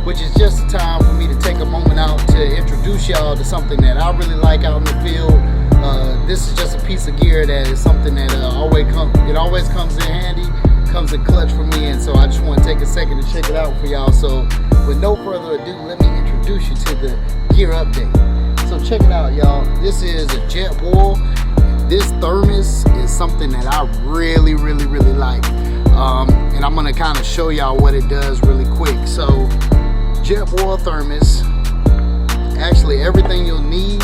which is just a time for me to take a moment out to introduce y'all to something that I really like out in the field. This is just a piece of gear that is something that always comes in handy, comes in clutch for me, and so I just want to take a second to check it out for y'all. So with no further ado, let me introduce you to the gear update. So check it out, y'all. This is a Jetboil. This thermos is something that I really like, and I'm gonna kind of show y'all what it does really quick. So Jetboil thermos, actually everything you'll need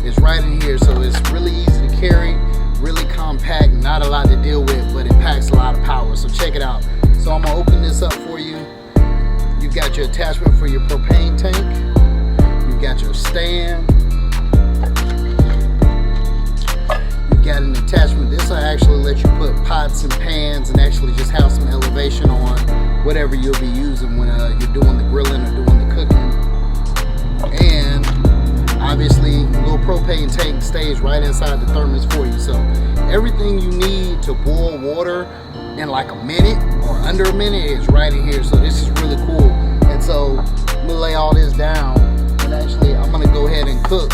is right in here. So it's really easy to carry, really compact, not a lot to deal with, but it packs a lot of power. So check it out. So I'm gonna open this up for you. You've got your attachment for your propane tank. You've got your stand. You've got an attachment. This will actually let you put pots and pans and actually just have some elevation on whatever you'll be using when you're doing the grilling or doing the cooking. And obviously, the little propane tank stays right inside the thermos for you. So everything you need to boil water in like a minute or under a minute is right in here. So this is really cool. And so I'm gonna lay all this down, and actually I'm gonna go ahead and cook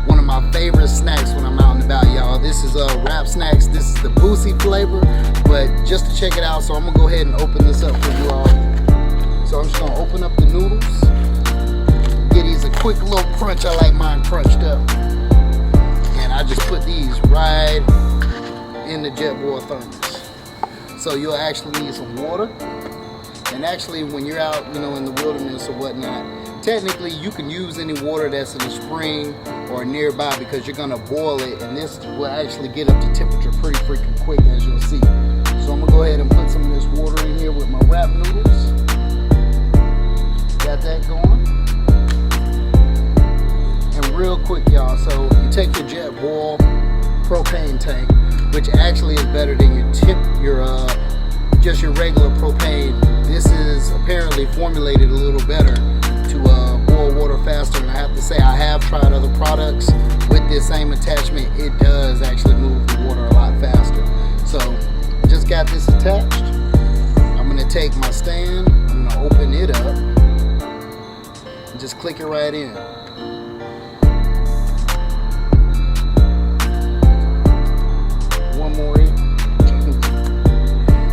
one of my favorite snacks when I'm out and about, y'all. This is wrap snacks. This is the Boosie flavor, but just to check it out, so I'm gonna go ahead and open this up for you all. So I'm just gonna open up the noodles. Get these a quick little crunch. I like mine crunched up, and I just put these right in the Jetboil thermos. So you'll actually need some water, and actually when you're out, in the wilderness or whatnot, technically you can use any water that's in a spring or nearby, because you're gonna boil it, and this will actually get up to temperature pretty freaking quick, as you'll see. So I'm gonna go ahead and put some of this water in here with my wrap noodles. Got that going. Real quick, y'all, so you take your Jetboil propane tank, which actually is better than just your regular propane. This is apparently formulated a little better to boil water faster, and I have to say, I have tried other products with this same attachment. It does actually move the water a lot faster. So just got this attached. I'm gonna take my stand, I'm gonna open it up and just click it right in.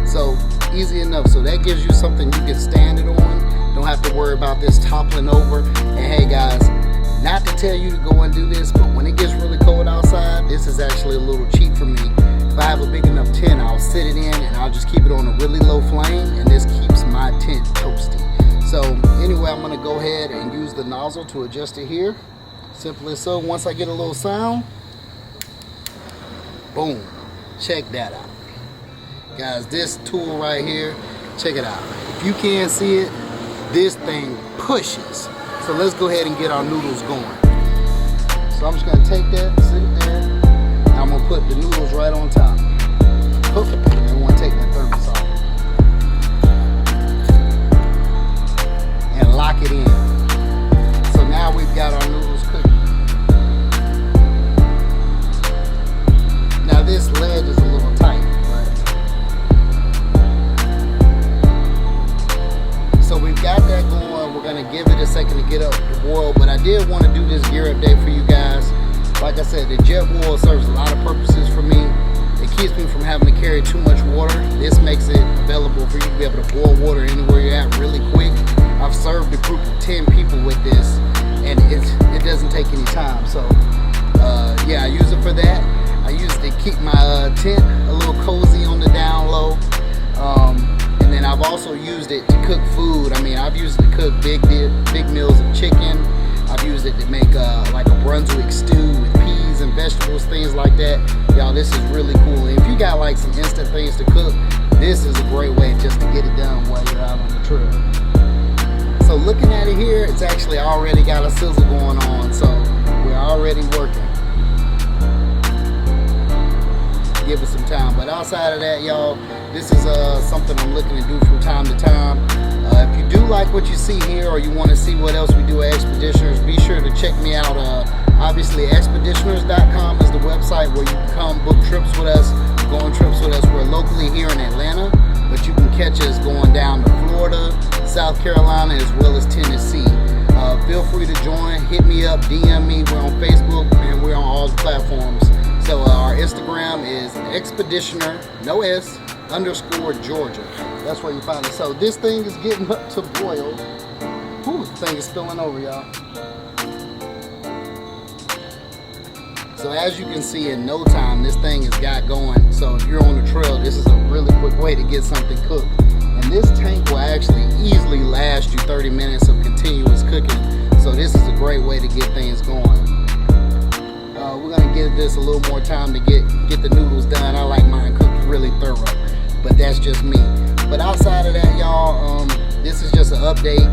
So easy enough. So that gives you something you can stand it on. Don't have to worry about this toppling over. And hey guys, not to tell you to go and do this, but when it gets really cold outside, this is actually a little cheap for me. If I have a big enough tent, I'll sit it in and I'll just keep it on a really low flame, and this keeps my tent toasty. So anyway, I'm gonna go ahead and use the nozzle to adjust it here. Simple as so. Once I get a little sound, boom, check that out. Guys, this tool right here, check it out. If you can't see it, this thing pushes. So let's go ahead and get our noodles going. So I'm just gonna take that, sit it there, and I'm gonna put the noodles right on top. Perfect. And I wanna take my thermos off and lock it in. So now we've got our noodles cooking. Now this ledge is a little tight. So we've got that going. We're gonna give it a second to get up to boil, but I did want to do this gear update for you guys. Like I said, the Jetboil serves a lot of purposes for me. It keeps me from having to carry too much water. This makes it available for you to be able to boil water anywhere you're at really quick. I've served a group of 10 people with this, and it doesn't take any time. So yeah, I use it for that. I use it to keep my tent a little cozy on the down low. And then I've also used it to cook food. I mean, I've used it to cook big meals of chicken. I've used it to make like a Brunswick stew with peas and vegetables, things like that. Y'all, this is really cool. If you got like some instant things to cook, this is a great way just to get it done while you're out on the trail. So looking at it here, it's actually already got a sizzle going on. So we're already working. Give it some time, but outside of that, y'all, this is something I'm looking to do from time to time. If you do like what you see here, or you want to see what else we do at Xpeditioners, be sure to check me out. Obviously, Xpeditioners.com is the website where you can come book trips with us, go on trips with us. We're locally here in Atlanta, but you can catch us going down to Florida, South Carolina, as well as Tennessee. Feel free to join. Hit me up, DM me. We're on Facebook and we're on all the platforms. So our Instagram is Xpeditioner, no S, _ Georgia. That's where you find it. So this thing is getting up to boil. Whew, the thing is spilling over, y'all. So as you can see, in no time, this thing has got going. So if you're on the trail, this is a really quick way to get something cooked. And this tank will actually easily last you 30 minutes of continuous cooking. So this is a great way to get things going. We're gonna give this a little more time to get the noodles done. I like mine cooked really thorough, but that's just me. But outside of that, y'all, this is just an update,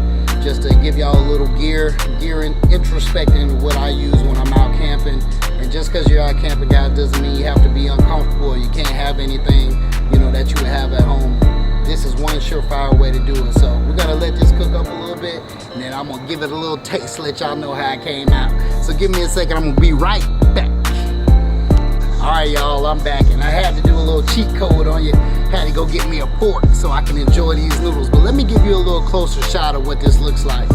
just to give y'all a little gearing, introspecting what I use when I'm out camping. And just because you're out camping, guys, doesn't mean you have to be uncomfortable or you can't have anything, you know, that you would have at home. This is one surefire way to do it. So we're gonna let this cook up a little bit, and then I'm gonna give it a little taste, let y'all know how it came out. So give me a second, I'm gonna be right back. All right, y'all, I'm back, and I had to do a little cheat code on you. Had to go get me a fork so I can enjoy these noodles. But let me give you a little closer shot of what this looks like.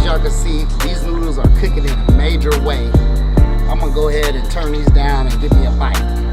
Y'all can see, these noodles are cooking in a major way. I'm gonna go ahead and turn these down and give me a bite.